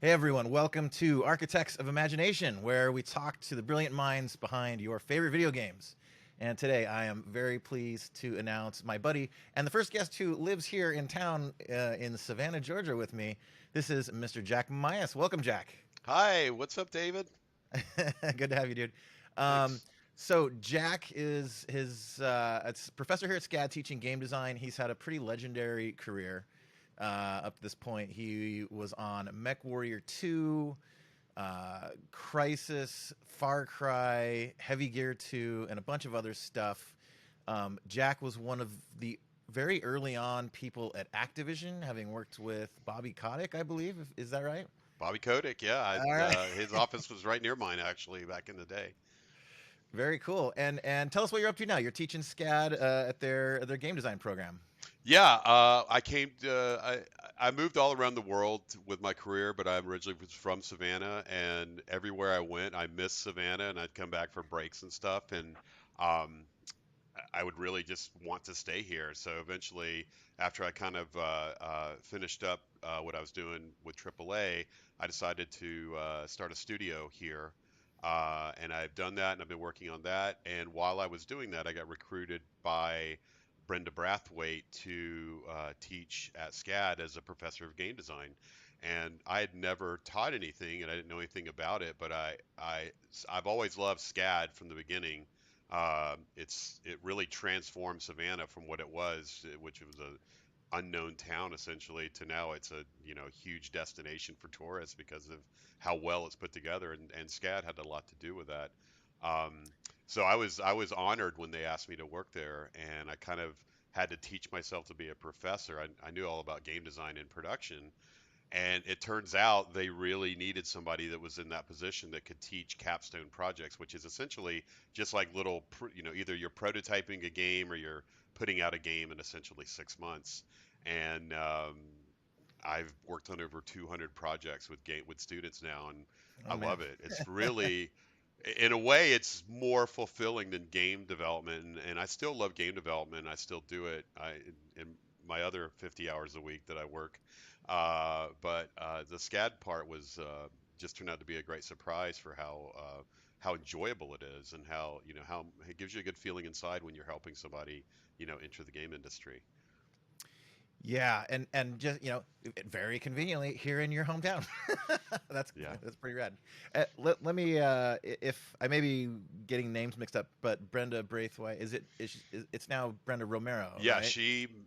Hey everyone, welcome to Architects of Imagination, where we talk to the brilliant minds behind your favorite video games. And today I am very pleased to announce my buddy and the first guest who lives here in town in Savannah, Georgia with me. This is Mr. Jack Mamais. Welcome, Jack. Hi, what's up, David? Good to have you, dude. Um, Thanks. so Jack is his it's professor here at SCAD teaching game design. He's had a pretty legendary career up to this point. He was on MechWarrior 2, CRYSIS, Far Cry, Heavy Gear 2, and a bunch of other stuff. Jack was one of the very early on people at Activision, having worked with Bobby Kotick, I believe. Is that right? Bobby Kotick, yeah, All right. his office was right near mine actually back in the day. Very cool. And tell us what you're up to now. You're teaching SCAD at their game design program. Yeah, I moved all around the world with my career, but I originally was from Savannah, and everywhere I went, I missed Savannah, and I'd come back for breaks and stuff, and um, I would really just want to stay here. So eventually, after I kind of finished up what I was doing with AAA, I decided to start a studio here. And I've done that and I've been working on that. And while I was doing that, I got recruited by Brenda Brathwaite to teach at SCAD as a professor of game design. And I had never taught anything and I didn't know anything about it, but I've always loved SCAD from the beginning. It really transformed Savannah from what it was, which was a unknown town essentially, to now it's a huge destination for tourists because of how well it's put together, and SCAD had a lot to do with that. Um, so I was honored when they asked me to work there, and I kind of had to teach myself to be a professor. I knew all about game design and production, and it turns out they really needed somebody that was in that position that could teach capstone projects, which is essentially just like little, either you're prototyping a game or you're putting out a game in essentially 6 months. And I've worked on over 200 projects with students now, and I Oh man. love it. It's really, in a way, it's more fulfilling than game development, and I still love game development. I still do it. In my other 50 hours a week that I work. But the SCAD part was just turned out to be a great surprise for how enjoyable it is, and how it gives you a good feeling inside when you're helping somebody enter the game industry. Yeah, and just very conveniently here in your hometown. that's Yeah. that's pretty rad. Let me if I may be getting names mixed up, but Brenda Braithwaite it's now Brenda Romero, Yeah, right?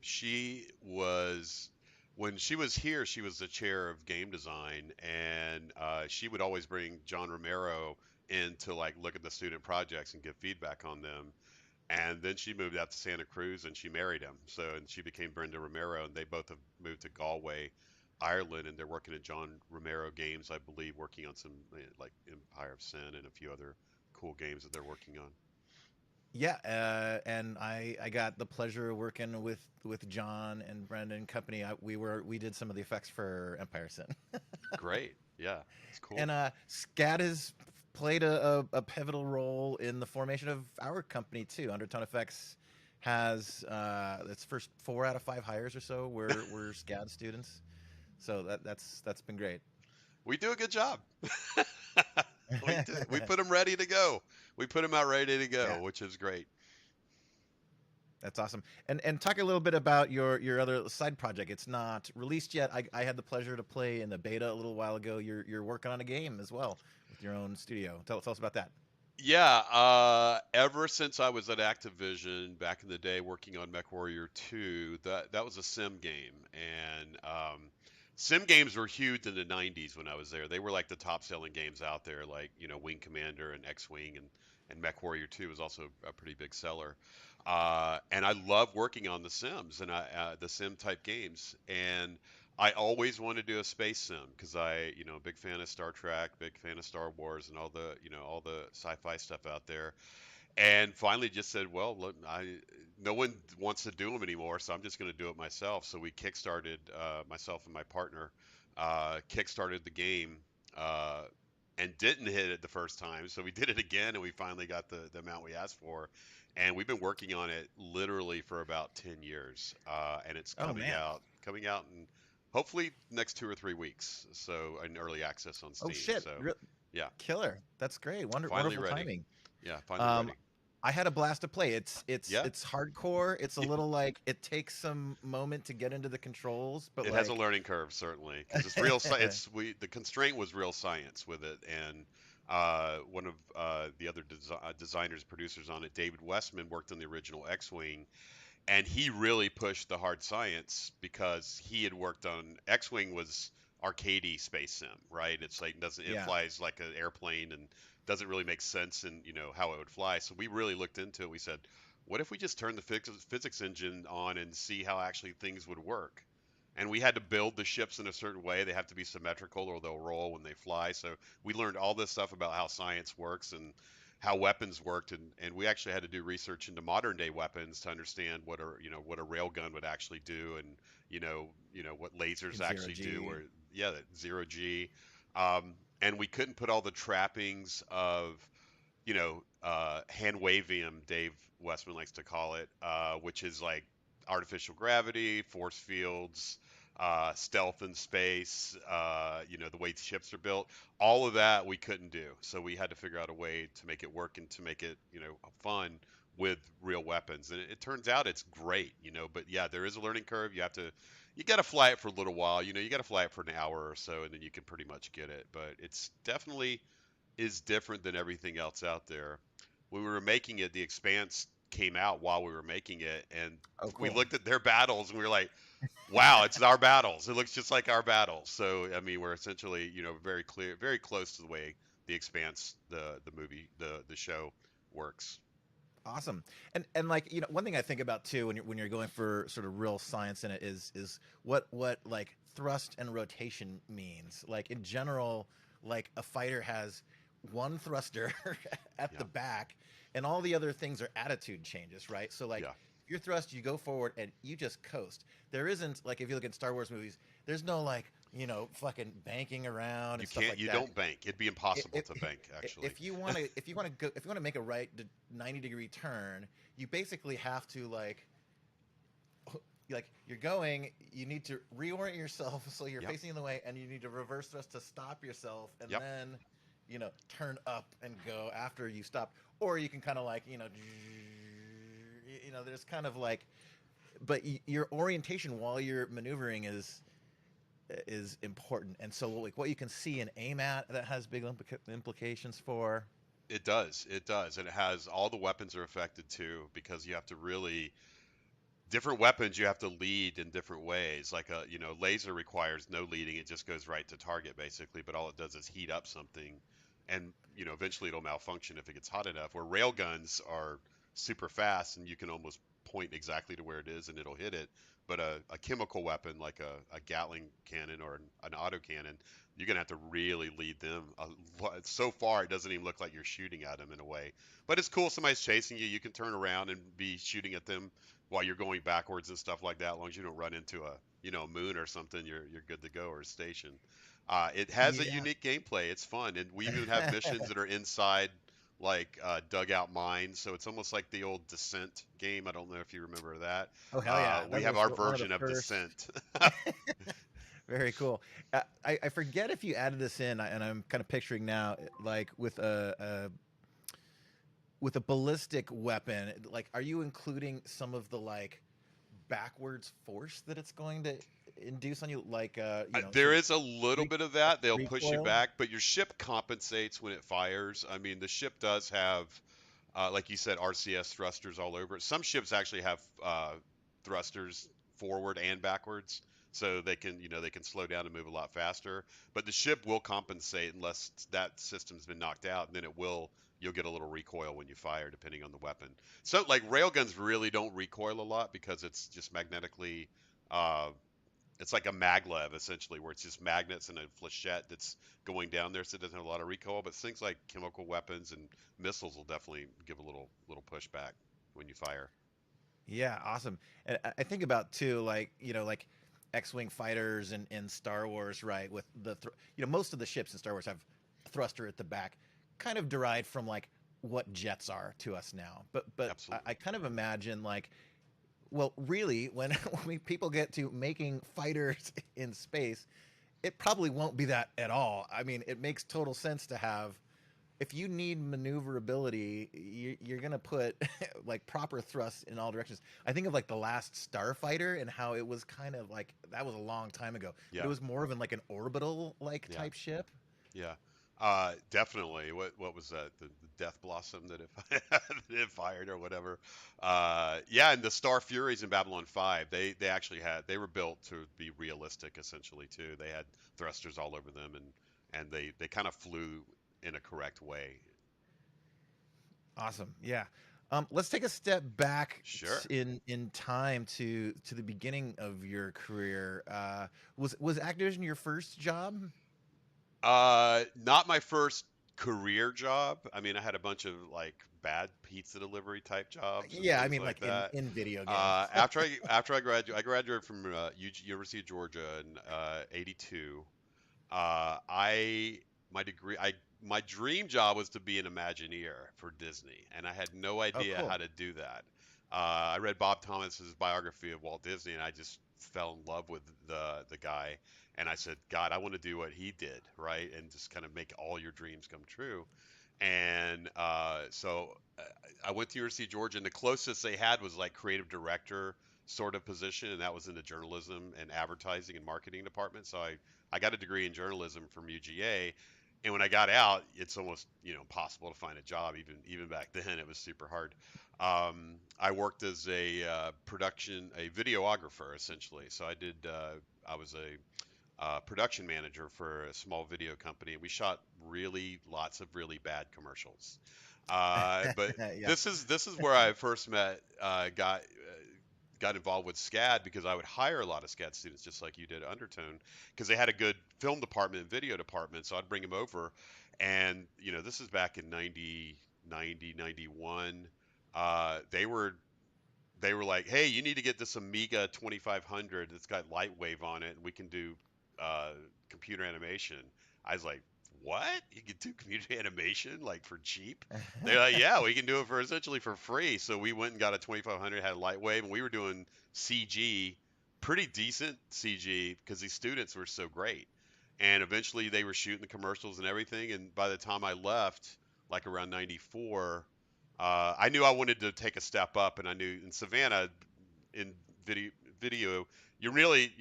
she was when she was here, she was the chair of game design, and she would always bring John Romero in to like look at the student projects and give feedback on them. And then she moved out to Santa Cruz and she married him. So and she became Brenda Romero, and they both have moved to Galway, Ireland, and they're working at John Romero Games, I believe, working on some like Empire of Sin and a few other cool games that they're working on. Yeah, and I got the pleasure of working with John and Brendan and company. We did some of the effects for Empire Sin. Great. Yeah, it's And cool. SCAD has played a pivotal role in the formation of our company too. UndertoneFX has its first 4 out of 5 hires or so were SCAD students. So that's been great. We do a good job. We put them ready to go. We put them out ready to Yeah, go, which is great. that's awesome. And talk a little bit about your other side project. It's not released yet. I had the pleasure to play in the beta a little while ago. You're working on a game as well with your own studio. Tell us about that. Yeah, ever since I was at Activision back in the day working on MechWarrior 2, that was a sim game, and sim games were huge in the 90s when I was there. They were like the top selling games out there, like Wing Commander and X-Wing, and MechWarrior 2 was also a pretty big seller. And I love working on the sims and the sim type games, and I always wanted to do a space sim because big fan of Star Trek, big fan of Star Wars, and all the sci-fi stuff out there. And finally, just said, well, look, no one wants to do them anymore, so I'm just going to do it myself. So we kickstarted myself and my partner kickstarted the game. And didn't hit it the first time, so we did it again, and we finally got the amount we asked for, and we've been working on it literally for about 10 years, and it's Oh coming man. out in hopefully next 2 or 3 weeks. So in early access on Oh Steam. shit! So yeah, Killer. That's great. finally Wonderful ready. timing. Yeah, finally Um, ready. I had a blast to play. Yeah, It's hardcore. It's a little like it takes some moment to get into the controls, but it has a like learning curve certainly because it's real. It's we the constraint was real science with it, and one of the other designers, producers on it, David Westman, worked on the original X-wing, and he really pushed the hard science because he had worked on X-wing was arcadey space sim, right? It's like it yeah, flies like an airplane and doesn't really make sense in how it would fly. So we really looked into it. We said, what if we just turn the physics engine on and see how actually things would work? And we had to build the ships in a certain way. They have to be symmetrical or they'll roll when they fly. So we learned all this stuff about how science works and how weapons worked, and we actually had to do research into modern day weapons to understand what a railgun would actually do, and what lasers in zero actually do, G. or yeah, that 0G. And we couldn't put all the trappings of hand wavium, Dave Westman likes to call it, which is like artificial gravity, force fields, stealth in space, the way ships are built. All of that we couldn't do. So we had to figure out a way to make it work and to make it, fun with real weapons. And it turns out it's great, but yeah, there is a learning curve. You got to fly it for a little while, you got to fly it for an hour or so, and then you can pretty much get it. But it's definitely is different than everything else out there. When we were making it, the Expanse came out while we were making it, and Oh, we cool. looked at their battles and we were like, "Wow, it's our battles. It looks just like our battles." So I mean, we're essentially, very clear, very close to the way the Expanse, the movie, the show works. Awesome. And like, one thing I think about too when you're going for sort of real science in it is what like thrust and rotation means. Like in general, like a fighter has one thruster at the Yeah, back and all the other things are attitude changes, right? So like yeah. your thrust, you go forward and you just coast. There isn't like if you look at Star Wars movies, there's no like, fucking banking around You and stuff can't. like You that. don't bank. It'd be impossible if, to bank, actually. if you want to go if you want to make a right 90-degree turn, you basically have to like you're going, you need to reorient yourself so you're Yep. facing the way, and you need to reverse thrust to stop yourself, and Yep. then turn up and go after you stop. Or you can kind of like there's kind of like, but your orientation while you're maneuvering is important. And so like what you can see and aim at, that has big implications for. It does. It does. And it has all the weapons are affected too because you have to really different weapons you have to lead in different ways. Like a, laser requires no leading. It just goes right to target basically, but all it does is heat up something and, eventually it'll malfunction if it gets hot enough. Where railguns are super fast and you can almost point exactly to where it is and it'll hit it. But a chemical weapon like a Gatling cannon or an autocannon, you're gonna have to really lead them. So far, it doesn't even look like you're shooting at them in a way. But it's cool. Somebody's chasing you. You can turn around and be shooting at them while you're going backwards and stuff like that. As long as you don't run into a moon or something, you're good to go, or a station. It has a Yeah. unique gameplay. It's fun, and we even have missions that are inside like dugout mines. So it's almost like the old Descent game. I don't know if you remember that. Oh hell yeah, We that have was our one of the version of first. Descent. Very cool. I forget if you added this in, and I'm kind of picturing now, like with a ballistic weapon. Like, are you including some of the like backwards force that it's going to induce on you, like There some is a little bit of that. They'll push you recoil? back, but your ship compensates when it fires. I mean, the ship does have, like you said, RCS thrusters all over it. Some ships actually have thrusters forward and backwards, so they can slow down and move a lot faster. But the ship will compensate unless that system's been knocked out, and then you'll get a little recoil when you fire, depending on the weapon. So like railguns really don't recoil a lot because it's just magnetically. Uh, it's like a maglev essentially, where it's just magnets and a flechette that's going down there, so it doesn't have a lot of recoil. But things like chemical weapons and missiles will definitely give a little pushback when you fire. Yeah, awesome. And I think about too, like like X-wing fighters in Star Wars, right? With most of the ships in Star Wars have a thruster at the back, kind of derived from like what jets are to us now. But I Absolutely. kind of imagine like Well, really, when when people get to making fighters in space, it probably won't be that at all. I mean, it makes total sense to have. If you need maneuverability, you're gonna put like proper thrust in all directions. I think of like the last Starfighter and how it was kind of like that was a long time ago, but it Yeah, was more of an like an orbital like yeah. type ship. Yeah, definitely. What was that? The Death Blossom that it, that it fired or whatever. Yeah, and the Star Furies in Babylon 5, they actually had they were built to be realistic essentially too. They had thrusters all over them and they kind of flew in a correct way. Awesome. Yeah. Let's take a step back Sure. in time to the beginning of your career. Was Activision your first job? Not my first career job. I mean, I had a bunch of like bad pizza delivery type jobs and Yeah, I things mean like like in that. video games. I graduated from University of Georgia in '82. I my degree I my dream job was to be an Imagineer for Disney, and I had no Oh, idea how cool. to do that. I read Bob Thomas's biography of Walt Disney, and I just fell in love with the guy. And I said, God, I want to do what he did, right? And just kind of make all your dreams come true. And I went to University of Georgia, and the closest they had was like creative director sort of position, and that was in the journalism and advertising and marketing department. So I got a degree in journalism from UGA, and when I got out, it's almost impossible to find a job. Even back then, it was super hard. I worked as a videographer essentially. So I was a production manager for a small video company. We shot really lots of really bad commercials. But Yeah. this is where I first met got involved with SCAD because I would hire a lot of SCAD students just like you did at Undertone because they had a good film department and video department. So I'd bring them over, and this is back in 91. They were like, "Hey, you need to get this Amiga 2500 that's got Lightwave on it, and we can do uh, computer animation." I was like, "What? You can do computer animation like for cheap?" They're like, "Yeah, we can do it for essentially for free." So we went and got a 2500, had a Lightwave, and we were doing CG, pretty decent CG because these students were so great. And eventually they were shooting the commercials and everything. And by the time I left, like around 94, I knew I wanted to take a step up, and I knew in Savannah, in video, video, you really,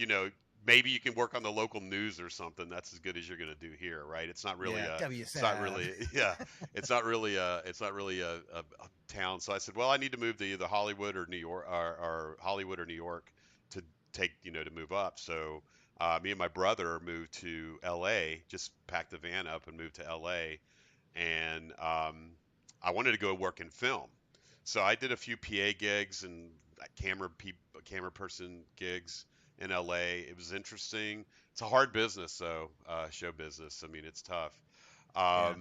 maybe you can work on the local news or something. That's as good as you're going to do here, right? Yeah. It's not WSAV. really, yeah, it's not really a town. So I said, well, I need to move to either Hollywood or New York, or Hollywood or New York to to move up. So me and my brother moved to LA, just packed the van up and moved to LA, and I wanted to go work in film. So I did a few PA gigs and camera person gigs in LA. It was interesting. It's a hard business though, show business. I mean, it's tough. Yeah.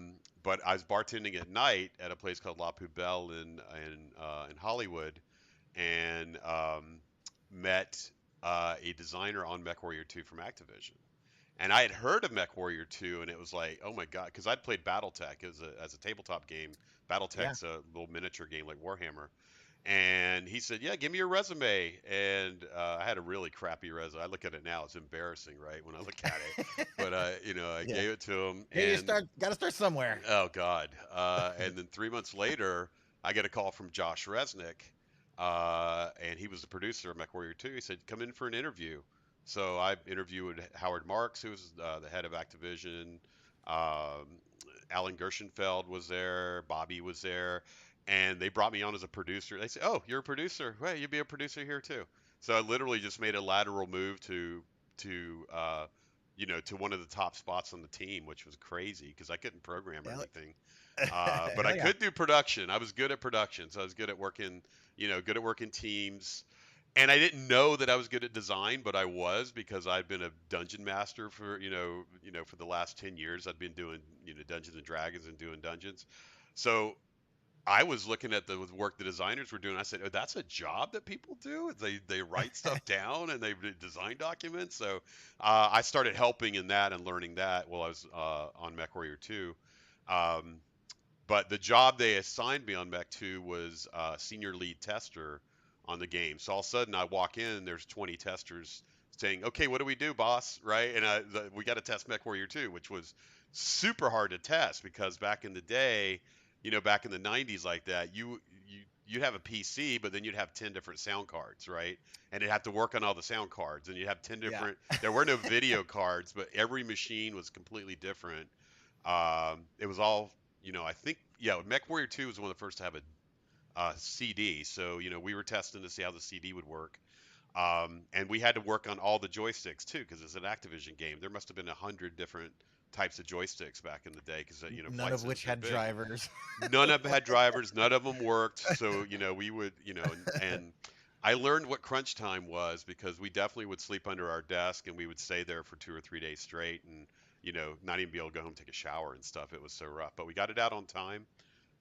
But I was bartending at night at a place called La Poubelle in Hollywood, and met a designer on MechWarrior 2 from Activision. And I had heard of MechWarrior 2, and it was like, oh my god, because I'd played BattleTech as a tabletop game. Yeah. BattleTech's a little miniature game like Warhammer. And he said, yeah, give me your resume. And I had a really crappy resume. I look at it now; it's embarrassing, right, when I look at it. But I Yeah. gave it to him, Hey, you and start. Got to start somewhere. oh god. And then 3 months later, I get a call from Josh Resnick, and he was the producer of MechWarrior 2. He said, come in for an interview. So I interviewed Howard Marks, who was the head of Activision. Um, Alan Gershenfeld was there. Bobby was there. And they brought me on as a producer. They said, oh, you're a producer. Well, you'll be a producer here too. So I literally just made a lateral move to one of the top spots on the team, which was crazy because I couldn't program or Hell, anything. But I hell yeah. could do production. I was good at production, so I was good at working teams. And I didn't know that I was good at design, but I was because I'd been a dungeon master for the last 10 years. I'd been doing, Dungeons and Dragons and doing dungeons. So I was looking at the work the designers were doing. I said, "Oh, that's a job that people do. They write stuff down and they design documents." So I started helping in that and learning that while I was on MechWarrior 2. Um, but the job they assigned me on Mech 2 was senior lead tester on the game. So all of a sudden I walk in and there's 20 testers saying, "Okay, what do we do, boss?" Right? And we got to test MechWarrior 2, which was super hard to test because back in the day, back in the 90s like that, you'd have a PC, but then you'd have 10 different sound cards, right? And it'd have to work on all the sound cards, and you'd have 10 Yeah. different. There were no video cards, but every machine was completely different. It was all, I think, yeah, MechWarrior 2 was one of the first to have a CD. So, we were testing to see how the CD would work. And we had to work on all the joysticks too, because it's an Activision game. There must have been 100 different types of joysticks back in the day, because None Flight of Sim's which so had big. drivers. None of them had drivers. None of them worked. So, we would, and I learned what crunch time was because we definitely would sleep under our desk and we would stay there for 2 or 3 days straight and, not even be able to go home and take a shower and stuff. It was so rough. But we got it out on time.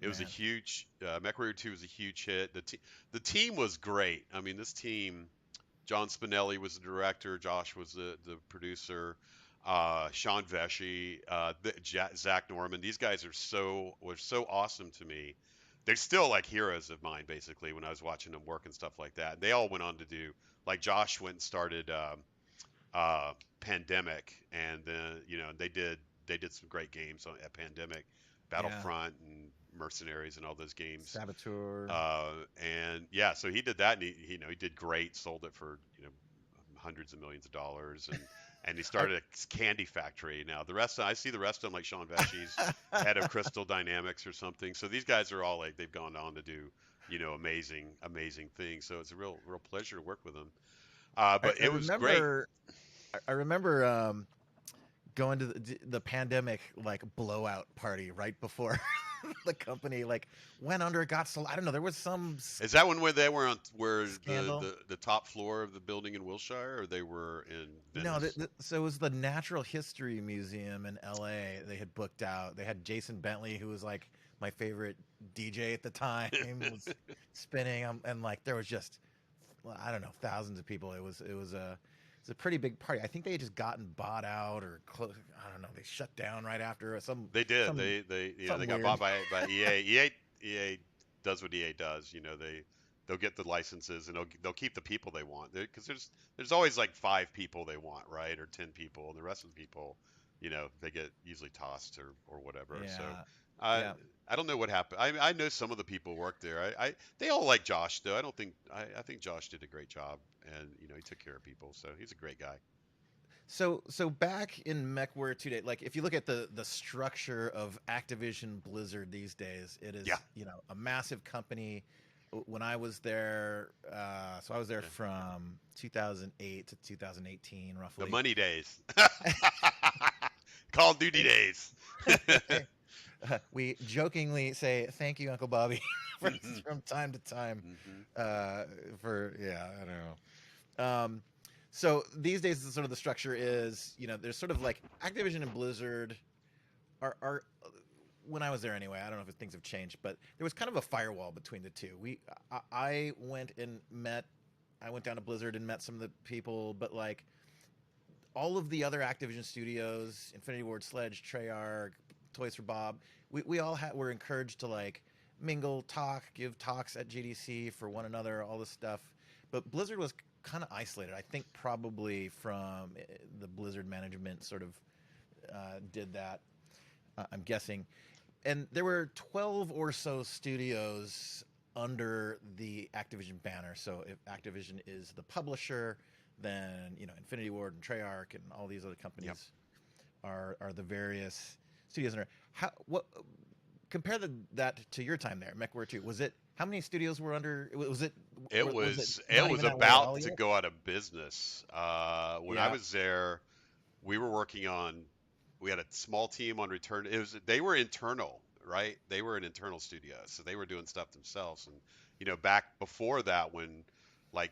It was a Man. huge, MechWarrior 2 was a huge hit. The team was great. I mean, this team, John Spinelli was the director, Josh was the producer, Sean Vesey, Zach Norman. These guys were so awesome to me. They're still like heroes of mine, basically, when I was watching them work and stuff like that. They all went on to do, like Josh went and started Pandemic, and then they did some great games at Pandemic, Yeah. Battlefront and Mercenaries and all those games. Saboteur. And yeah, so he did that, and he did great. Sold it for hundreds of millions of dollars, and he I started a candy factory. Now I see the rest of them like Sean Vesey's head of Crystal Dynamics or something. So these guys are all like they've gone on to do amazing things. So it's a real pleasure to work with them. But I it was great. remember. I remember going to the pandemic like blowout party right before the company like went under. It got so I don't know. There was some Is that one where they were on where scandal. the top floor of the building in Wilshire, or they were in No, Venice? so it was the Natural History Museum in L.A. They had booked out. They had Jason Bentley, who was like my favorite DJ at the time, was spinning. And like there was just, well, I don't know, thousands of people. It was a pretty big party. I think they had just gotten bought out or close. I don't know. They shut down right after They did. some They something got weird. bought by EA. EA does what EA does. They'll get the licenses and they'll keep the people they want. Because there's always like 5 people they want, right, or 10 people, and the rest of the people, they get usually tossed or whatever. So Yeah, I yeah. I don't know what happened. I know some of the people work there. They all like Josh though. I think Josh did a great job, and he took care of people. So he's a great guy. So back in MechWarrior 2 day, like if you look at the structure of Activision Blizzard these days, it Yeah. is a massive company. When I was there, so I was there Yeah. from 2008 to 2018, The roughly. money days. Call of Duty days. We jokingly say thank you, Uncle Bobby, Hmm. from time to time. Hmm. For yeah, I don't know. So these days, the sort of the structure is, there's sort of like Activision and Blizzard are when I was there anyway. I don't know if things have changed, but there was kind of a firewall between the two. I went and met. I went down to Blizzard and met some of the people, but like all of the other Activision studios, Infinity Ward, Sledge, Treyarch, Toys for Bob, we all were encouraged to like mingle, talk, give talks at GDC for one another, all this stuff. But Blizzard was kind of isolated. I think probably from the Blizzard management sort of did that. I'm guessing, and there were 12 or so studios under the Activision banner. So if Activision is the publisher, then Infinity Ward and Treyarch and all these other Yep. companies are the various studios under. How what compare that to your time there, MechWarrior 2? Was it how many studios were under? Was it It was it was it not was even that way at about all to yet? go out of business. When I Yeah, was there, we were working on. We had a small team on return. They were internal, right? They were an internal studio, so they were doing stuff themselves. And back before that, like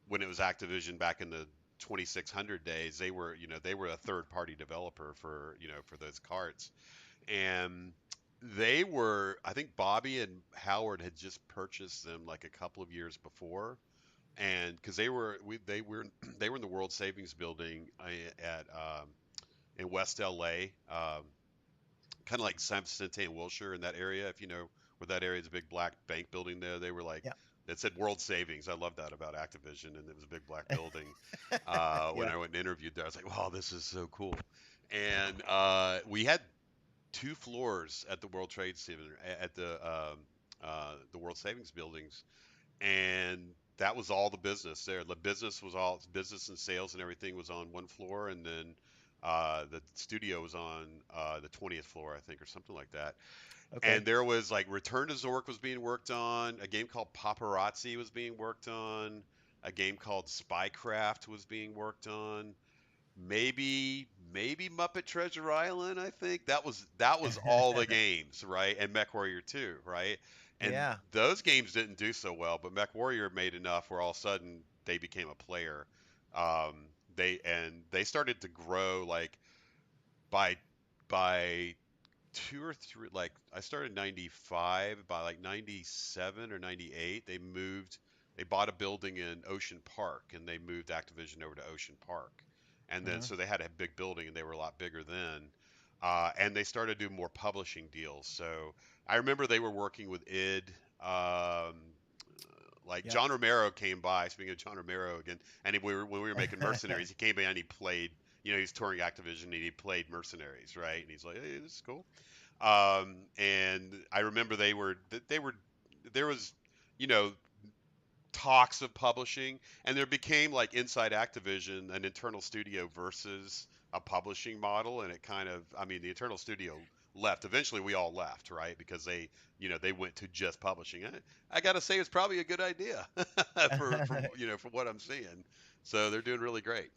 when it was Activision back in the 2600 days, they were a third party developer for those cards, and I think Bobby and Howard had just purchased them like a couple of years before, and because they were they were in the World Savings Building at in West LA, kind of like San Vicente and Wilshire in that area. If you know where that area is, a big black bank building there. They were like yeah. It said World Savings. I love that about Activision, and it was a big black building. When Yeah. I went and interviewed there, I was like, "Wow, this is so cool." And we had two floors at the World Trade Center at the World Savings buildings, and that was all the business there. The business was all business and sales and everything was on one floor, and then the studio was on the 20th floor, I think, or something like that. Okay. And there was like Return to Zork was being worked on, a game called Paparazzi was being worked on, a game called Spycraft was being worked on, maybe Muppet Treasure Island. I think that was all the games, right? And MechWarrior 2, right? And Yeah. those games didn't do so well, but MechWarrior made enough where all of a sudden they became a player. They started to grow like by by 2 or 3, like I started 95, by like 97 or 98 they bought a building in Ocean Park, and they moved Activision over to Ocean Park, and then Hmm. so they had a big building and they were a lot bigger then. And they started doing more publishing deals. So I remember they were working with id, um, like Yep. John Romero came by. Speaking of John Romero again, and when we were making Mercenaries, he came by and he played. He was touring Activision and he played Mercenaries, right? And he's like, "Hey, this is cool." And I remember there was, you know, talks of publishing, and there became like inside Activision an internal studio versus a publishing model, and it kind of, I mean, the internal studio left. Eventually, we all left, right? Because they went to just publishing. I gotta say, it's probably a good idea for what I'm seeing. So they're doing really great.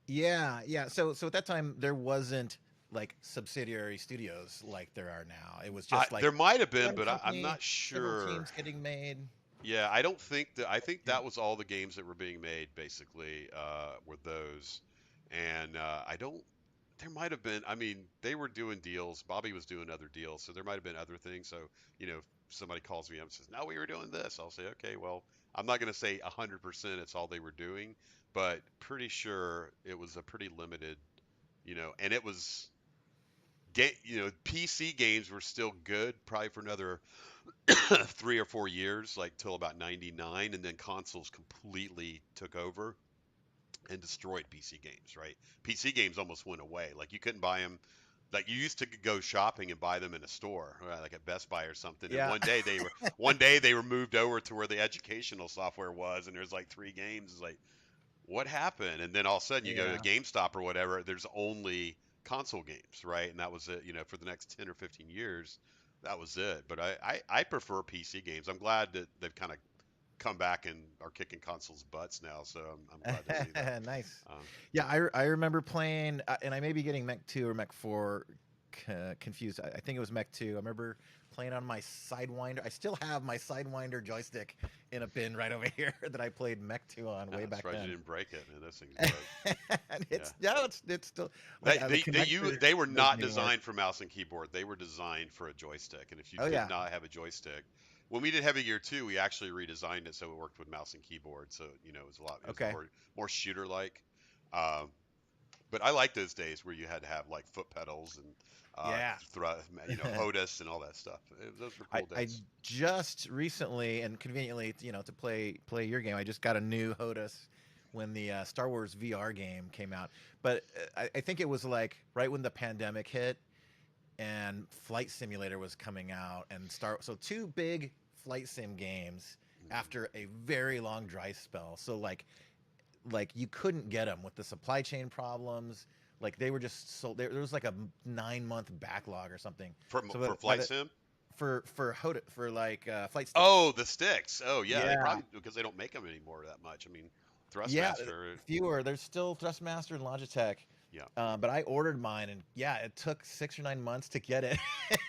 Yeah, yeah. So at that time there wasn't like subsidiary studios like there are now. It was just like There might have been, one but I'm company, not several sure. teams getting made. Yeah, I don't think that. I think Yeah. that was all the games that were being made, basically, were those. And I don't. There might have been. I mean, they were doing deals. Bobby was doing other deals, so there might have been other things. So, if somebody calls me up and says, "No, we were doing this," I'll say, "Okay, well, I'm not going to say 100% it's all they were doing, but pretty sure it was a pretty limited, and it was." PC games were still good, probably for another 3 or 4 years, like till about '99, and then consoles completely took over and destroyed PC games. Right? PC games almost went away. Like you couldn't buy them. Like you used to go shopping and buy them in a store, right, like at Best Buy or something. And Yeah. one day they were moved over to where the educational software was, and there's like three games. It's like, what happened? And then all of a sudden you go to Yeah. GameStop or whatever, there's only console games, right? And that was it, for the next 10 or 15 years, that was it. But I prefer PC games. I'm glad that they've kind of come back and are kicking consoles' butts now. So I'm glad to see that. Nice. Um, Yeah, I remember playing, and I may be getting Mech 2 or Mech 4 confused. I think it was Mech 2. I remember playing on my Sidewinder. I still have my Sidewinder joystick in a bin right over here that I played Mech 2 on way I'm back surprised you then. didn't break it, man. Those things broke. And Yeah. it's still They, like the they, they, you, connector they were doesn't not even work. designed for mouse and keyboard. They were designed for a joystick. And if you Oh did yeah. not have a joystick, when we did Heavy Gear 2, we actually redesigned it so it worked with mouse and keyboard. So, it was Okay. more shooter like. Um, but I like those days where you had to have like foot pedals and Yeah. HOTAS and all that stuff. Those were I, cool I days. just recently and conveniently, to play your game, I just got a new HOTAS when the Star Wars VR game came out. But I think it was like right when the pandemic hit and Flight Simulator was coming out, and so two big flight sim games Mhm. after a very long dry spell. So like you couldn't get them with the supply chain problems. Like they were just sold. There was like a 9-month backlog or something. So For by Flight the Sim? for like flight sticks. Oh, the sticks. Oh, yeah. They Yeah, probably, because they don't make them anymore that much. I mean, yeah, Thrustmaster, fewer. There's still Thrustmaster and Logitech, yeah. but I ordered mine, and yeah, it took 6 or 9 months to get it.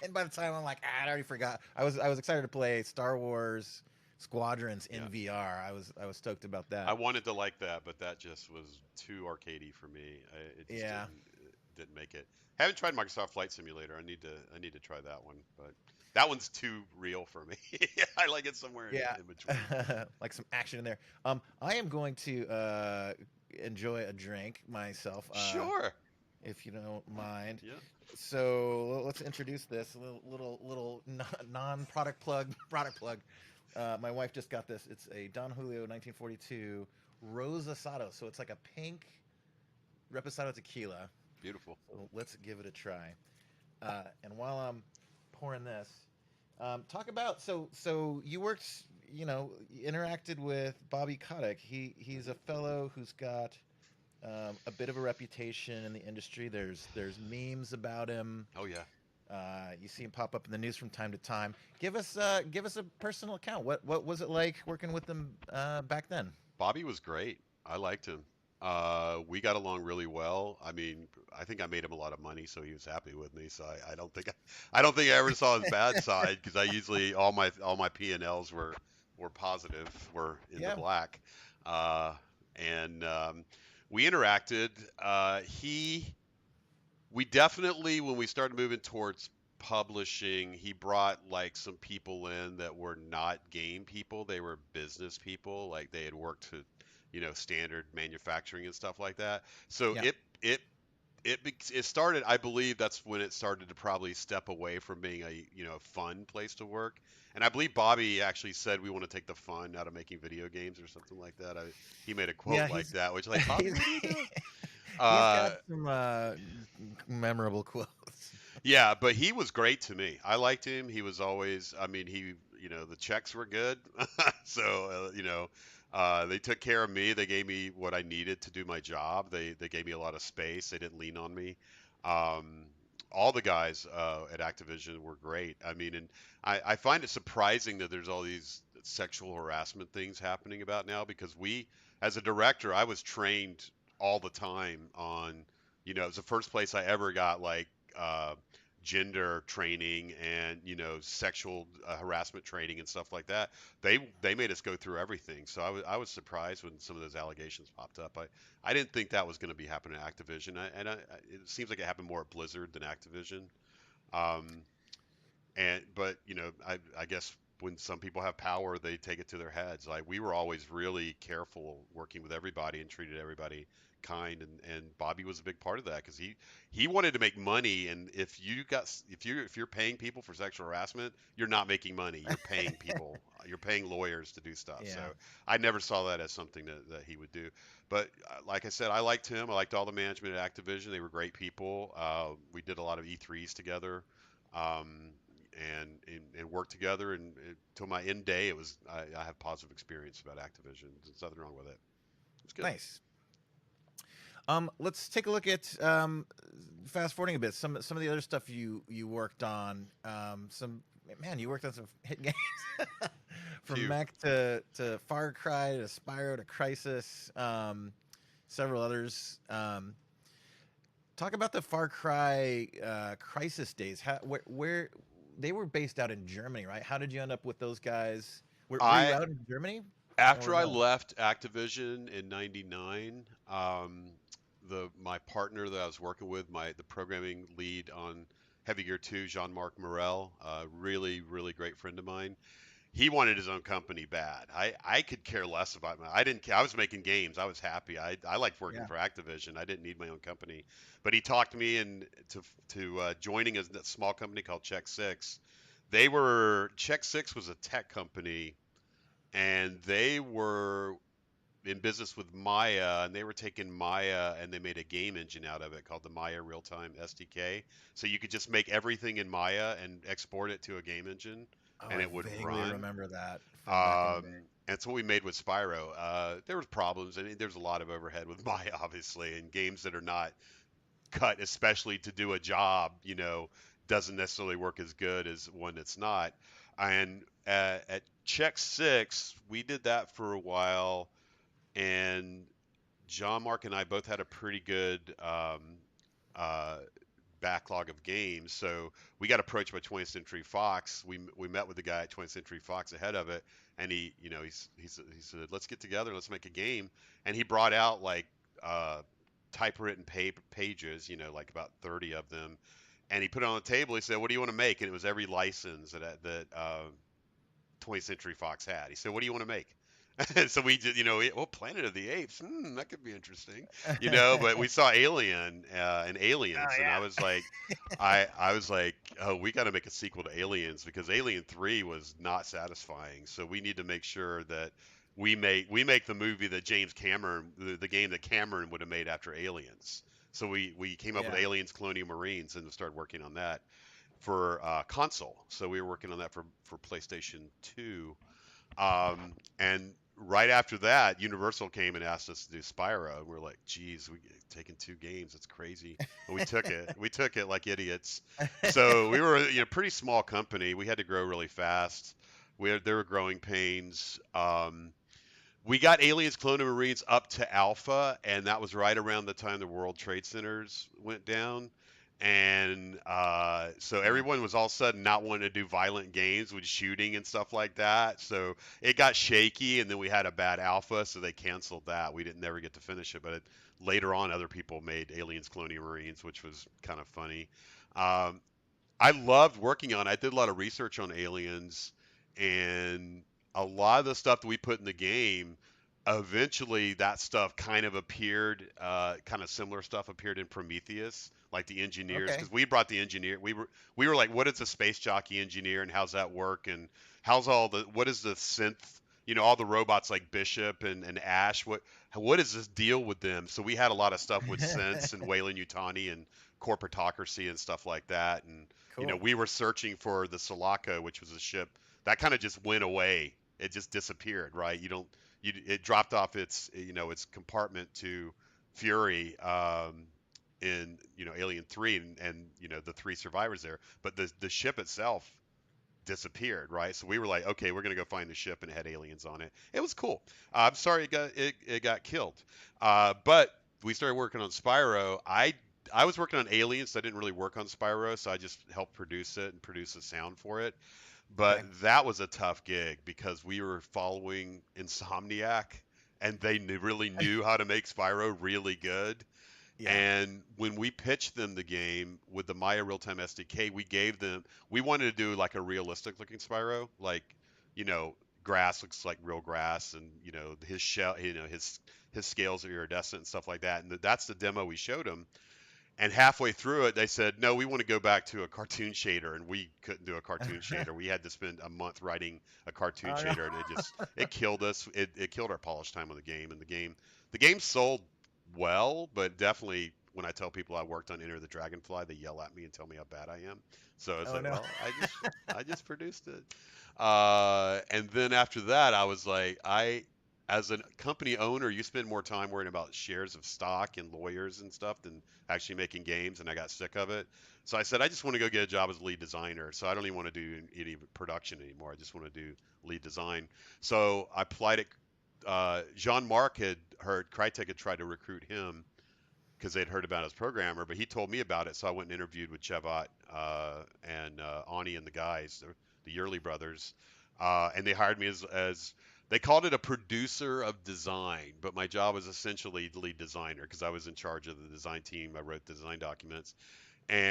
And by the time I'm like, I already forgot. I was excited to play Star Wars Squadrons in Yeah. VR. I was stoked about I that. wanted to like that, but that just was too arcadey for me. It just Yeah. didn't make it. Haven't tried Microsoft Flight Simulator. I need to try that one, but that one's too real for me. I like it somewhere Yeah, in between. like some action in there. I am going to enjoy a drink myself, Sure. if you don't mind. Yeah. So let's introduce this little non-product plug product plug. My wife just got this. It's a Don Julio 1942 Rosasado. So it's like a pink reposado tequila. Beautiful. So let's give it a try. And while I'm pouring this, talk about so you worked, you interacted with Bobby Kotick. He's a fellow who's got a bit of a reputation in the industry. There's memes about him. Oh yeah. You see him pop up in the news from time to time. Give us a personal account. What was it like working with him back then? Bobby was great. I liked him. We got along really well. I mean, I think I made him a lot of money, so he was happy with me. So I don't think I ever saw his bad side because I usually all my P&Ls were positive, were in the Yeah, black, uh, and we interacted. He we definitely, when we started moving towards publishing, he brought like some people in that were not game people. They were business people. Like they had worked to, standard manufacturing and stuff like that. So yeah, it started. I believe that's when it started to probably step away from being a fun place to work. And I believe Bobby actually said we want to take the fun out of making video games or something like that. He made a quote yeah. like He's that, which like Bobby, he's what are you doing? he's got Uh, some memorable quotes. Yeah, but he was great to me. I liked him. He was always, I mean, the checks were good. So, they took care of me. They gave me what I needed to do my job. They gave me a lot of space. They didn't lean on me. Um, all the guys at Activision were great. I mean, and I find it surprising that there's all these sexual harassment things happening about now because as a director, I was trained all the time on, it was the first place I ever got like uh, gender training and sexual harassment training and stuff like that. They made us go through everything. So I was surprised when some of those allegations popped up. I didn't think that was going to be happening at Activision. It seems like it happened more at Blizzard than Activision. Um, but I guess when some people have power, they take it to their heads. Like we were always really careful working with everybody and treated everybody kind, and Bobby was a big part of that because he wanted to make money, and if you're paying people for sexual harassment, you're not making money. You're paying people, you're paying lawyers to do stuff. So Yeah, I never saw that as something that he would do. But like I said, I liked him. I liked all the management at Activision. They were great people. We did a lot of E3s together. Um, and work together. And till my end day, I have positive experience about Activision. There's nothing wrong with it. It's good. nice. Let's take a look at fast forwarding a bit. Some of the other stuff you worked on. Some man, you worked on some hit games from Phew. Mech to Far Cry to Spyro to Crysis. Several others. Talk about the Far Cry Crysis days. Where they were based out in Germany, right? How did you end up with those guys? Were you I out in Germany or After I no? left Activision in '99, the my partner that I was working with, the programming lead on Heavy Gear 2, Jean-Marc Morel, really really great friend of mine. He wanted his own company bad. I could care less about my. I didn't care. I was making games. I was happy. I liked working Yeah. for Activision. I didn't need my own company. But he talked me into joining a small company called Check Six. Check Six was a tech company, and they were in business with Maya, and they were taking Maya and they made a game engine out of it called the Maya Real Time SDK. So you could just make everything in Maya and export it to a game engine, Oh, and I it would vaguely run. remember that from back in the day. That's what we made with Spyro. There was problems, and there's a lot of overhead with Maya, obviously, and games that are not cut, especially to do a job, doesn't necessarily work as good as one that's not. And at Check Six, we did that for a while, and John Mark and I both had a pretty good uh, backlog of games. So we got approached by 20th Century Fox. We met with the guy at 20th Century Fox ahead of it, and he said, let's get together, let's make a game. And he brought out like uh, typewritten pages, like about 30 of them, and he put it on the table. He said, "What do you want to make?" And it was every license that 20th Century Fox had. He said, "What do you want to make?" So we did, oh, Planet of the Apes, that could be interesting, But we saw Alien and Aliens, and I Oh was like, I was like, oh, we got to make a sequel to Aliens because Alien 3 was not satisfying. So we need to make sure that we make the movie that James Cameron, the game that Cameron would have made after Aliens. So we came up with yeah. Aliens Colonial Marines and started working on that for console. So we were working on that for PlayStation 2. And right after that, Universal came and asked us to do Spyro, and we're like, "Geez, we taking two games? That's crazy." But we took it. We took it like idiots. So we were, pretty small company. We had to grow really fast. There were growing pains. We got Aliens Colonial Marines up to alpha, and that was right around the time the World Trade Centers went down. And so Yeah. everyone was all of a sudden not wanting to do violent games with shooting and stuff like that. So it got shaky, and then we had a bad alpha, so they canceled that. We didn't never get to finish it, but later on, other people made Aliens Colonial Marines, which was kind of funny. Um, I loved working on it. I did a lot of research on aliens, and a lot of the stuff that we put in the game, eventually that stuff kind of appeared, kind of similar stuff appeared in Prometheus, like the engineers, Okay. because we brought the engineer. We were like, what is a space jockey engineer, and how's that work, and what is the synth? All the robots like Bishop and Ash. What is this deal with them? So we had a lot of stuff with synths and Wayland Yutani and corporatocracy and stuff like that. And Cool. we were searching for the Sulaco, which was a ship that kind of just went away. It just disappeared, right? It dropped off its compartment to Fury in Alien 3, and the three survivors there, but the ship itself disappeared, right? So we were like, okay, we're gonna go find the ship, and it had aliens on it. It was cool. I'm sorry it got killed, but we started working on Spyro. I was working on Aliens, so I didn't really work on Spyro, so I just helped produce it and produce the sound for it. But Okay. that was a tough gig because we were following Insomniac, and they really knew how to make Spyro really good. Yeah. And when we pitched them the game with the Maya Real-Time SDK, we wanted to do like a realistic looking Spyro, like, you know, grass looks like real grass, and his shell, his scales are iridescent and stuff like that. And that's the demo we showed them. And halfway through it, they said, "No, we want to go back to a cartoon shader," and we couldn't do a cartoon shader. We had to spend a month writing a cartoon Oh no. shader, and it killed us. It killed our polish time on the game, and the game sold well, but definitely when I tell people I worked on Enter the Dragonfly, they yell at me and tell me how bad I am. So it's Oh like, no. well, I just produced it. And then after that, I was like, as a company owner, you spend more time worrying about shares of stock and lawyers and stuff than actually making games, and I got sick of it. So I said, I just want to go get a job as lead designer. So I don't even want to do any production anymore. I just want to do lead design. So I applied at Jean-Marc had heard Crytek had tried to recruit him because they'd heard about his programmer, but he told me about it. So I went and interviewed with Chevat and Ani and the guys, the Yearly brothers, and they hired me as they called it a producer of design, but my job was essentially lead designer because I was in charge of the design team. I wrote the design documents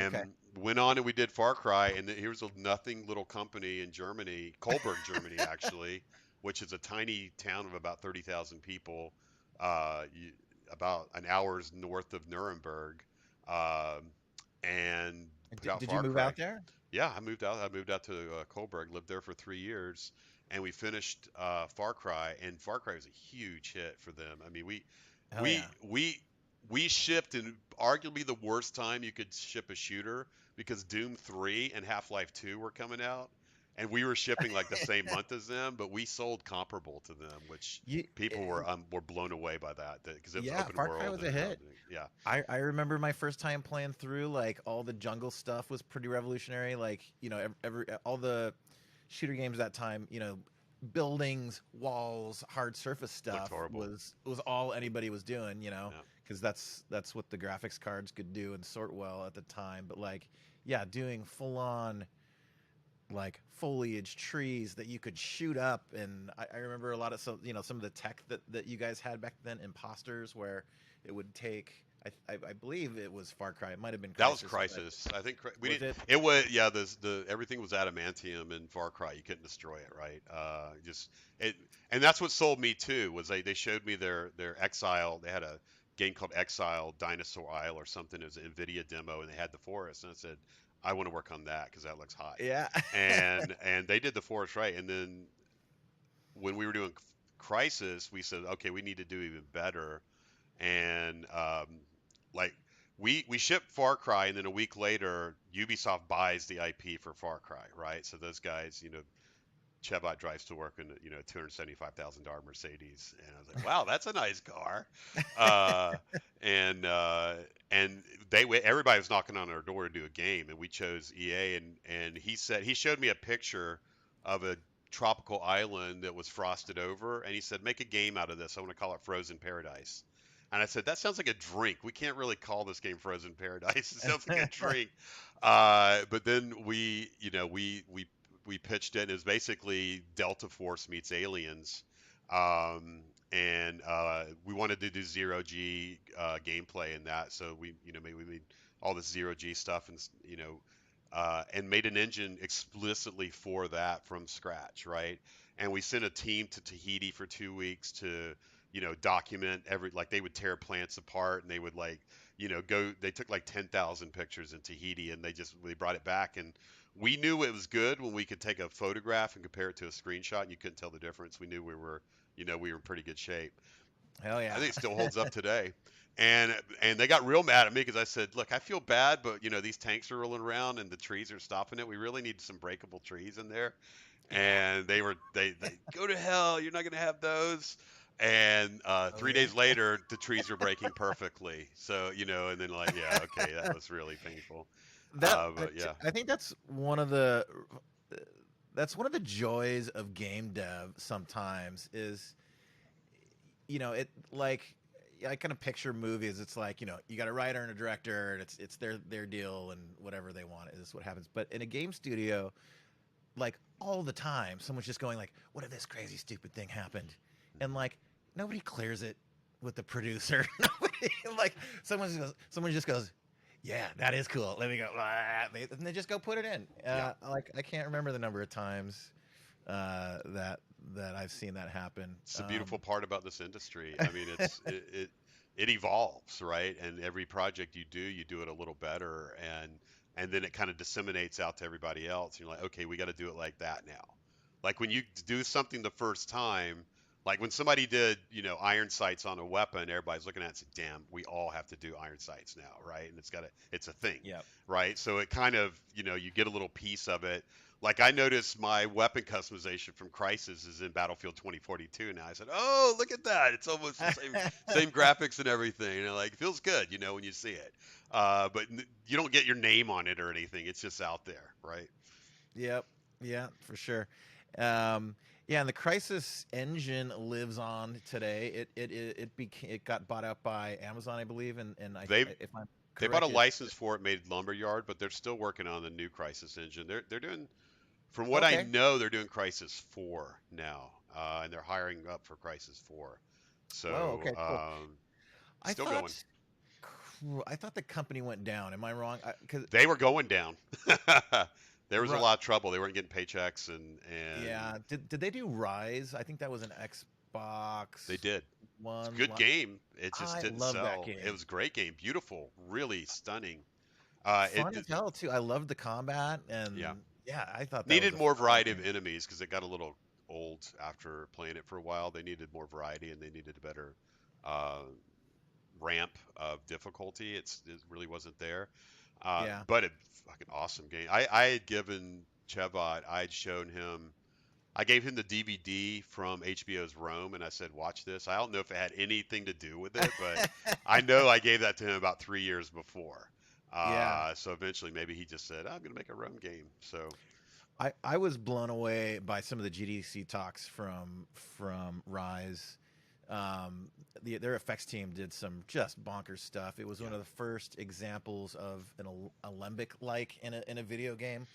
Okay. and went on, and we did Far Cry. And here's a nothing little company in Germany, Kolberg, Germany, actually, which is a tiny town of about 30,000 people, about an hour's north of Nuremberg, um, and put out Did you Far move Cry. out there? Yeah, I moved out. I moved out to Kolberg, lived there for 3 years, and we finished Far Cry. And Far Cry was a huge hit for them. I mean, Hell we yeah. we we shipped in arguably the worst time you could ship a shooter because Doom 3 and Half-Life 2 were coming out, and we were shipping like the same month as them, but we sold comparable to them, which You. people were blown away by that because it was Yeah. open Far Cry world was and a it hit. yeah. I remember my first time playing through, like, all the jungle stuff was pretty revolutionary. Like, all the shooter games at that time, buildings, walls, hard surface Looked stuff horrible. was all anybody was doing, Yeah. because that's what the graphics cards could do and sort well at the time. But like, yeah, doing full on like foliage trees that you could shoot up. And I remember a lot of some of the tech that you guys had back then, imposters, where it would take I believe it was Far Cry. It might have been That was Crysis, but Crisis. I think we was didn't. it? It was yeah. The everything was adamantium in Far Cry. You couldn't destroy it, right? Just it, and that's what sold me too. Was they showed me their Exile. They had a game called Exile Dinosaur Isle or something. It was an Nvidia demo, and they had the forest. And I said, I want to work on that because that looks hot. Yeah. And they did the forest right. And then when we were doing Crisis, we said, okay, we need to do even better. And like we ship Far Cry, and then a week later, Ubisoft buys the IP for Far Cry, right? So those guys, Chevot drives to work in $275,000 Mercedes, and I was like, wow, that's a nice car. Uh, and everybody was knocking on our door to do a game, and we chose EA, and he showed me a picture of a tropical island that was frosted over, and he said, make a game out of this. I want to call it Frozen Paradise. And I said, that sounds like a drink. We can't really call this game Frozen Paradise. It sounds like a drink. But then we pitched it. It was basically Delta Force meets Aliens, and we wanted to do zero G gameplay in that. So we made all this zero G stuff, and made an engine explicitly for that from scratch, right? And we sent a team to Tahiti for 2 weeks to document like they would tear plants apart, and they would they took like 10,000 pictures in Tahiti, and they brought it back, and we knew it was good when we could take a photograph and compare it to a screenshot, and you couldn't tell the difference. We knew we were in pretty good shape. Hell I yeah. think it still holds up today. And they got real mad at me because I said, look, I feel bad, but these tanks are rolling around and the trees are stopping it. We really need some breakable trees in there. Yeah. And they go to hell. You're not gonna have those. And Oh 3 days yeah. later, the trees are breaking perfectly. So and then like, yeah, okay, that was really painful. But yeah, I think that's one of the joys of game dev sometimes is it like I kind of picture movies. It's like you got a writer and a director, and it's their deal, and whatever they want is what happens. But in a game studio, like all the time, someone's just going like, "What if this crazy stupid thing happened?" And like nobody clears it with the producer. Nobody like someone just goes, "Yeah, that is cool. Let me go," and they just go put it in. yeah. Like I can't remember the number of times that I've seen that happen. It's the beautiful part about this industry. I mean, it evolves, right? And every project you do it a little better, and then it kind of disseminates out to everybody else. You're like, okay, we got to do it like that now. Like when you do something the first time, like when somebody did, iron sights on a weapon, everybody's looking at it and saying, damn, we all have to do iron sights now, right? And it's a thing, Yeah. right? So it kind of, you get a little piece of it. Like I noticed my weapon customization from CRYSIS is in Battlefield 2042 now. I said, "Oh, look at that! It's almost the same graphics and everything." And it feels good, when you see it. But you don't get your name on it or anything. It's just out there, right? Yep. Yeah, for sure. Um, yeah, and the Crisis engine lives on today. It got bought out by Amazon, I believe, and They if I'm they bought a correct, license for it, made Lumberyard, but they're still working on the new CRYSIS engine. They're doing, from what I okay. know, they're doing CRYSIS 4 now, and they're hiring up for CRYSIS 4. Whoa. So Okay. Cool. I still going. thought I thought the company went down. Am I wrong? Because They were going down. There was a Ru- lot of trouble. They weren't getting paychecks, and yeah. Did they do Rise? I think that was an they Xbox did. It's a One. good game. It just I didn't love that sell. It game. was a great game. Beautiful, really stunning. It Fun as hell too. I loved the combat, yeah. and yeah, I thought that was Needed a more fun variety of game. enemies because it got a little old after playing it for a while. They needed more variety, and they needed a better uh, ramp of difficulty. It really wasn't there. Yeah. But a fucking awesome game. I had given Chevot, I'd shown him, I gave him the DVD from HBO's Rome, and I said, watch this. I don't know if it had anything to do with it, but I know I gave that to him about 3 years before. Yeah. So eventually, maybe he just said, I'm going to make a Rome game. So, I was blown away by some of the GDC talks from Rise. Their effects team did some just bonkers stuff. It was yeah. one of the first examples of an alembic like in a video game.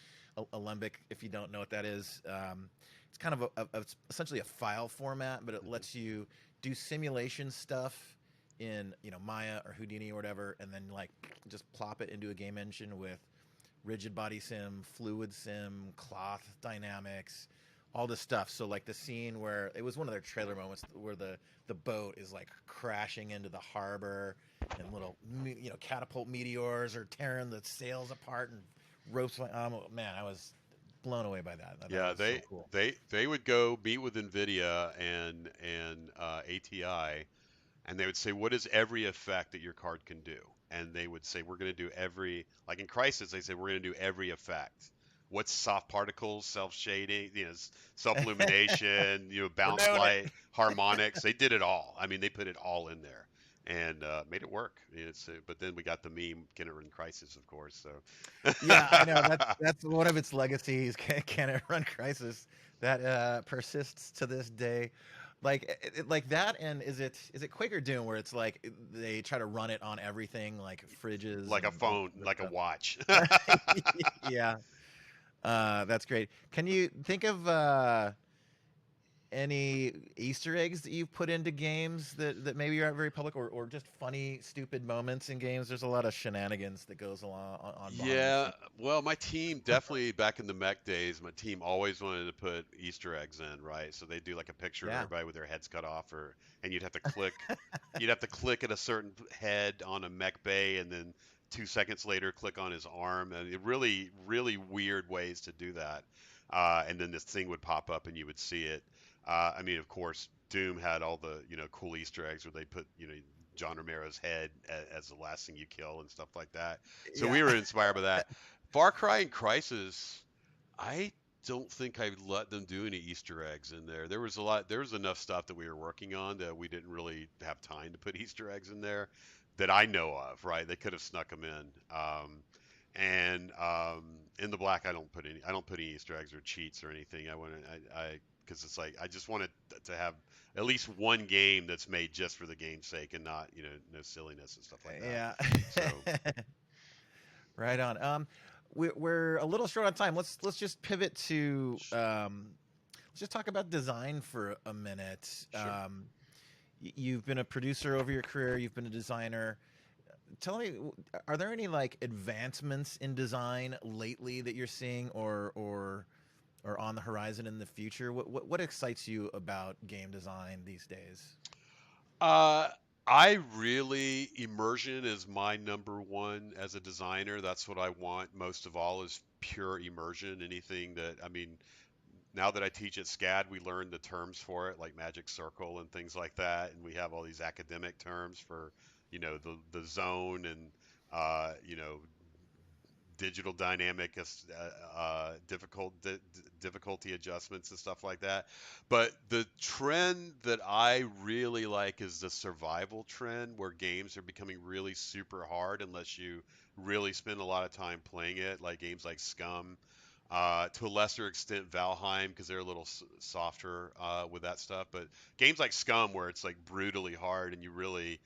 Alembic, if you don't know what that is, it's kind of it's essentially a file format, but it hmm lets you do simulation stuff in Maya or Houdini or whatever, and then like just plop it into a game engine with rigid body sim, fluid sim, cloth dynamics, all this stuff. So like the scene where it was one of their trailer moments where the boat is like crashing into the harbor and little catapult meteors are tearing the sails apart and ropes flying. Man, I was blown away by that. I thought it Yeah, was so cool. they would go meet with Nvidia and ATI, and they would say, "What is every effect that your card can do?" And they would say, "We're going to do every like in CRYSIS." They say, "We're going to do every effect." What's soft particles, self shading, self illumination, We're bounce doing it. light, harmonics. They did it all. I mean, they put it all in there and made it work. But then we got the meme, "Can it run Crisis?" Of course. So, Yeah, I know that's one of its legacies. Can it run Crisis? That persists to this day. Like like that, and is it Quaker Doom where it's like they try to run it on everything, like fridges like a and all phone, this like a stuff. watch. Yeah, that's great. Can you think of any Easter eggs that you've put into games that maybe aren't very public, or just funny, stupid moments in games? There's a lot of shenanigans that goes along on behind the Yeah, scenes. well, my team definitely back in the mech days, my team always wanted to put Easter eggs in, right? So they do like a picture of Yeah. everybody with their heads cut off, and you'd have to click at a certain head on a mech bay, and then 2 seconds later click on his arm, and really, really weird ways to do that. And then this thing would pop up, and you would see it. I mean, of course, Doom had all the cool Easter eggs where they put John Romero's head as the last thing you kill and stuff like that. So Yeah. we were inspired by that. Far Cry and Crisis, I don't think I let them do any Easter eggs in there. There was enough stuff that we were working on that we didn't really have time to put Easter eggs in there that I know of, right? They could have snuck them in. And in the black, I don't put any Easter eggs or cheats or anything. Because it's like I just wanted to have at least one game that's made just for the game's sake and not, no silliness and stuff like that. Yeah. So Right on. We're a little short on time. Let's just pivot to let's just talk about design for a minute. sure. You've been a producer over your career. You've been a designer. Tell me, are there any like advancements in design lately that you're seeing, or on the horizon in the future? What excites you about game design these days? Uh, I really immersion is my number one as a designer. That's what I want most of all is pure immersion. Anything that I mean, now that I teach at SCAD, we learn the terms for it, like magic circle and things like that, and we have all these academic terms for, the zone and you know digital dynamic difficulty adjustments and stuff like that. But the trend that I really like is the survival trend, where games are becoming really super hard unless you really spend a lot of time playing it, like games like Scum. To a lesser extent, Valheim, because they're a little softer with that stuff. But games like Scum, where it's like brutally hard, and you really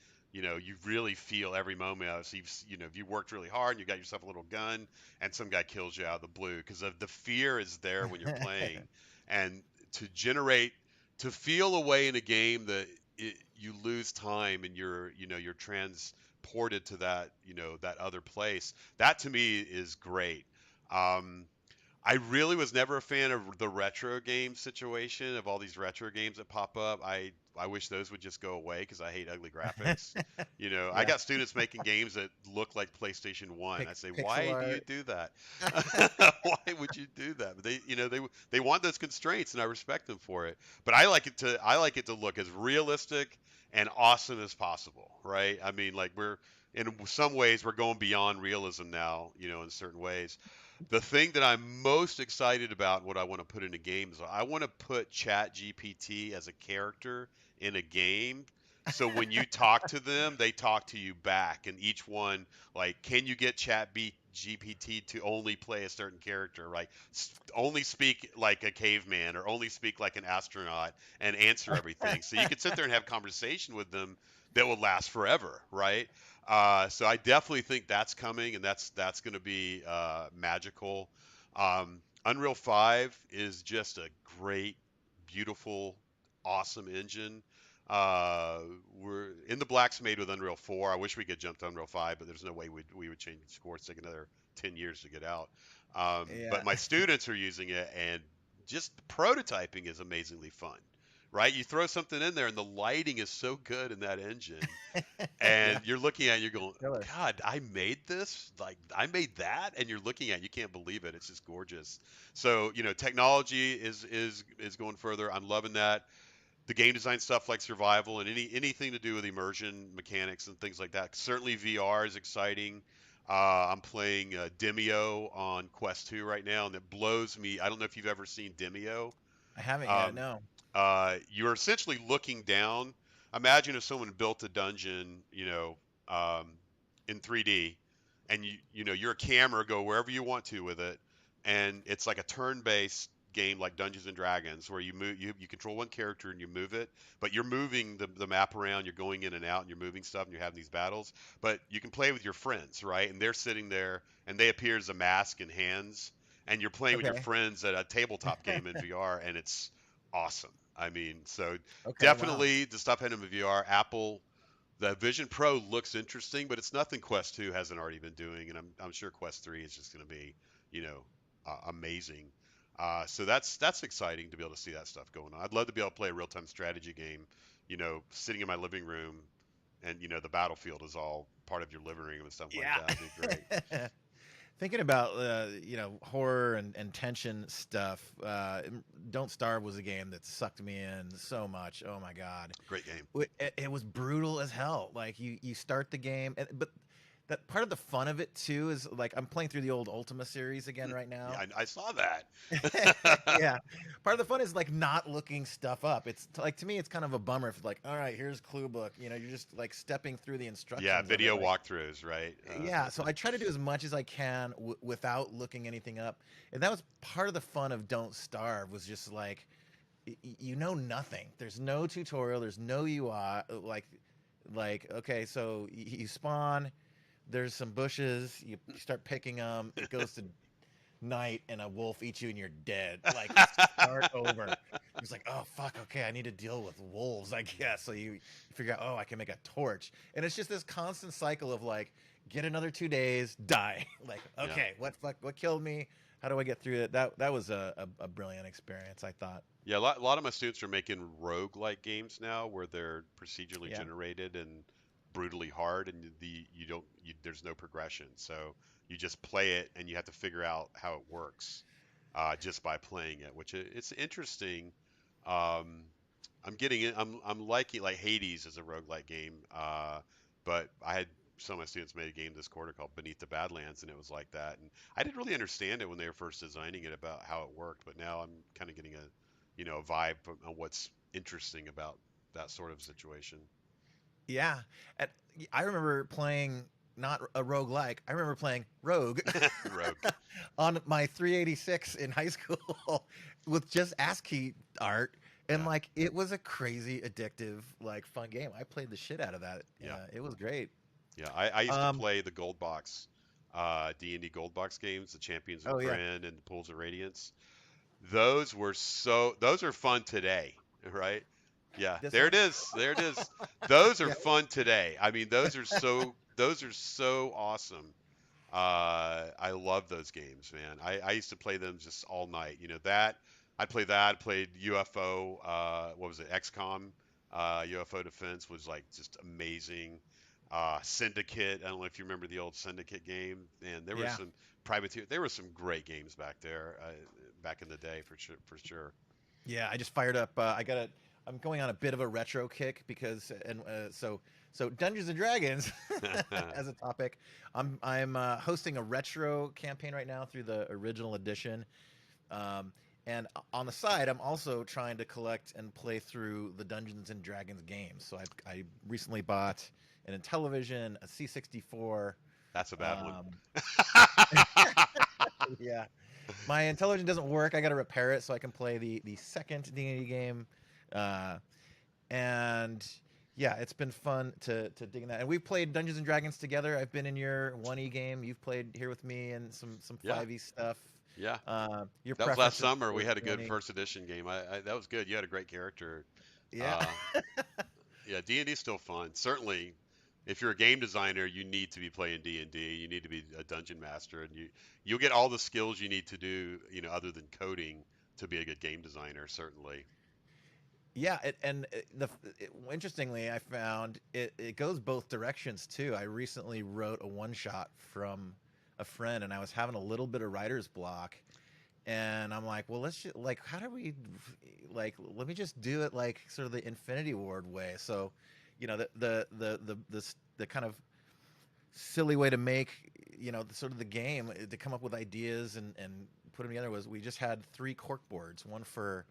feel every moment of it. So if you worked really hard and you got yourself a little gun, and some guy kills you out of the blue, because of the fear is there when you're playing, and to generate, to feel a way in a game that you lose time and you're transported to that other place. That to me is great. Um, I really was never a fan of the retro game situation of all these retro games that pop up. I wish those would just go away because I hate ugly graphics. I Yeah, got students making games that look like PlayStation 1. I say, pixel "Why do you art. do that? Why would you do that?" But they want those constraints and I respect them for it. But I like it to look as realistic and awesome as possible, right? I mean, like in some ways we're going beyond realism now, in certain ways. The thing that I'm most excited about, what I want to put in a game, is I want to put Chat GPT as a character in a game. So when you talk to them, they talk to you back, and each one, like, can you get GPT to only play a certain character, like only speak like a caveman or only speak like an astronaut and answer everything. So you could sit there and have conversation with them that will last forever, right? So I definitely think that's coming, and that's going to be magical. Unreal 5 is just a great, beautiful, awesome engine. Uh, we're in the blacks made with Unreal 4. I wish we could jump to Unreal 5, but there's no way we would change the score. It's take another 10 years to get out. But Yeah. my students are using it, and just prototyping is amazingly fun, right? You throw something in there, and the lighting is so good in that engine, Yeah. and you're looking at it, you're going, Killer. God, I made this, like I made that, and you're looking at it, you can't believe it. It's just gorgeous. So technology is going further. I'm loving that. The game design stuff like survival and anything to do with immersion mechanics and things like that. Certainly VR is exciting. I'm playing Demio on Quest 2 right now, and it blows me. I don't know if you've ever seen Demio. I haven't yet. Um, No. you're essentially looking down. Imagine if someone built a dungeon, um, in 3D, and you're a camera, go wherever you want to with it, and it's like a turn-based game like Dungeons and Dragons, where you control one character and you move it, but you're moving the map around, you're going in and out, and you're moving stuff, and you're having these battles. But you can play with your friends, right? And they're sitting there, and they appear as a mask and hands, and you're playing with your Okay. friends at a tabletop game in VR, and it's awesome. I mean, so Okay. Wow. definitely the stuff in VR. Apple, the Vision Pro looks interesting, but it's nothing Quest 2 hasn't already been doing, and I'm sure Quest 3 is just going to be, you know, amazing. So that's exciting to be able to see that stuff going on. I'd love to be able to play a real-time strategy game, sitting in my living room, and the battlefield is all part of your living room and stuff like Yeah. that. It'd be great. Thinking about horror and tension stuff. Don't Starve was a game that sucked me in so much. Oh my god, Great game. it was brutal as hell. Like you start the game, but that part of the fun of it too is like I'm playing through the old Ultima series again right Yeah, now. I saw that. Yeah, part of the fun is like not looking stuff up. It's like to me, it's kind of a bummer if like, all right, here's clue book. You're just like stepping through the Yeah, instructions of it. video Like, walkthroughs, right? yeah, so I try to do as much as I can without looking anything up, and that was part of the fun of Don't Starve. Was just like, you know nothing. There's no tutorial. There's no UI. Like okay, so you spawn. There's some bushes. You start picking them. It goes to night and a wolf eats you and you're dead. Like start over. It's like, oh fuck, okay, I need to deal with wolves, I guess. So you figure out, oh, I can make a torch. And it's just this constant cycle of like, get another 2 days, die. Like, Yeah. okay, what killed me? How do I get through it? That was a brilliant experience, I thought. Yeah, a lot of my students are making rogue-like games now where they're procedurally Yeah. generated and brutally hard, and there's no progression. So you just play it, and you have to figure out how it works just by playing it, which it's interesting. Um, I'm getting it. I'm liking like Hades as a roguelike game, but I had some of my students made a game this quarter called Beneath the Badlands, and it was like that. And I didn't really understand it when they were first designing it about how it worked, but now I'm kind of getting a vibe on what's interesting about that sort of situation. Yeah. And I remember playing not a roguelike. I remember playing Rogue Rogue. on my 386 in high school with just ASCII art. And Yeah. like it was a crazy addictive, like fun game. I played the shit out of that. Yeah. It was great. Yeah. I used to Um, play the gold box, D&D gold box games, the Champions of oh yeah. Krynn and the Pools of Radiance. Those are fun today, right? Yeah, This there one? it is. There it is. Those are Yeah. fun today. I mean, those are so awesome. I love those games, man. I used to play them just all night. I'd play that. Played UFO. What was it? XCOM. UFO Defense was like just amazing. Syndicate. I don't know if you remember the old Syndicate game. And there were Yeah. some privateer. There were some great games back there, back in the day for sure. For sure. Yeah, I just fired up. I'm going on a bit of a retro kick because, and so Dungeons and Dragons as a topic. I'm hosting a retro campaign right now through the original edition, um, and on the side, I'm also trying to collect and play through the Dungeons and Dragons games. So I recently bought an Intellivision, a C64. That's a bad one. Um, yeah, my Intellivision doesn't work. I got to repair it so I can play the second D&D game, uh, and yeah, it's been fun to dig in that. And we've played Dungeons and Dragons together. I've been in your 1E game. You've played here with me and some Yeah, 5E stuff. yeah. Your That was last preferences summer. We for had a good 1E. first edition game. That was good. You had a great character. Yeah. Uh, Yeah, D&D is still fun. Certainly, if you're a game designer, you need to be playing D&D. You need to be a dungeon master, and you'll get all the skills you need to do, other than coding to be a good game designer, certainly. Yeah, interestingly, I found it goes both directions too. I recently wrote a one shot from a friend, and I was having a little bit of writer's block, and I'm like, well, like, how do we, like, let me just do it like sort of the Infinity Ward way. So, the kind of silly way to make sort of the game to come up with ideas and put them together was we just had three cork boards, one for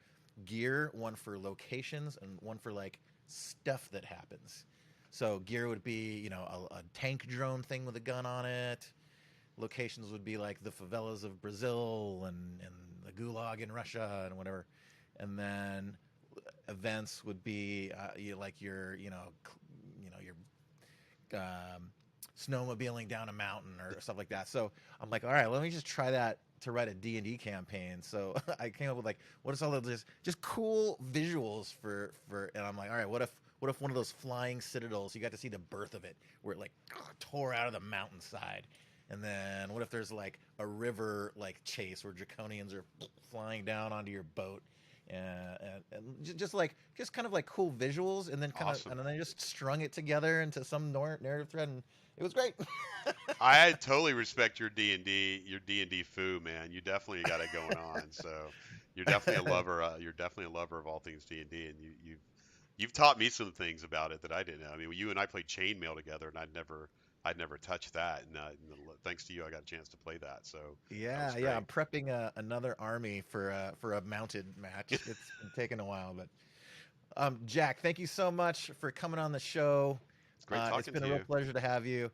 gear, one for locations, and one for like stuff that happens. So gear would be a tank drone thing with a gun on it. Locations would be like the favelas of Brazil and the gulag in Russia and whatever. And then events would be like your snowmobiling down a mountain or stuff like that. So I'm like, all right, let me just try that to write a D&D campaign. So I came up with like, what is all of this? Just cool visuals for, and I'm like, all right, what if one of those flying citadels, you got to see the birth of it, where it like tore out of the mountainside. And then what if there's like a river like chase where draconians are flying down onto your boat, and just kind of like cool visuals, and then Awesome. and then I just strung it together into some narrative thread, and it was great. I totally respect your D&D foo, man. You definitely got it going on. So you're definitely a lover. You're definitely a lover of all things D&D, and you've taught me some things about it that I didn't know. I mean, you and I played Chainmail together, and I'd never touched that, and thanks to you, I got a chance to play that. So that was Yeah, great. I'm prepping another army for a mounted match. It's been taking a while, but Jack, thank you so much for coming on the show. It's great It's talking been to a real you. pleasure to have you.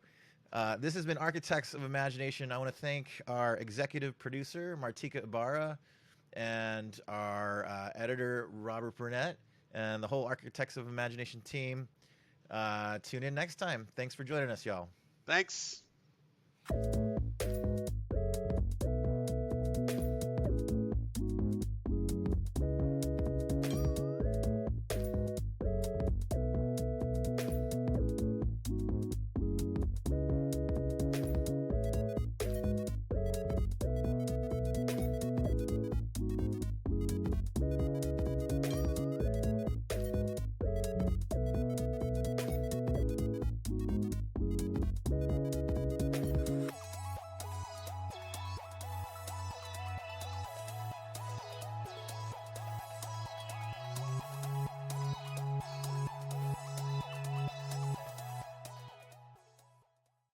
This has been Architects of Imagination. I want to thank our executive producer, Martika Ibarra, and our editor, Robert Burnett, and the whole Architects of Imagination team. Tune in next time. Thanks for joining us, y'all. Thanks.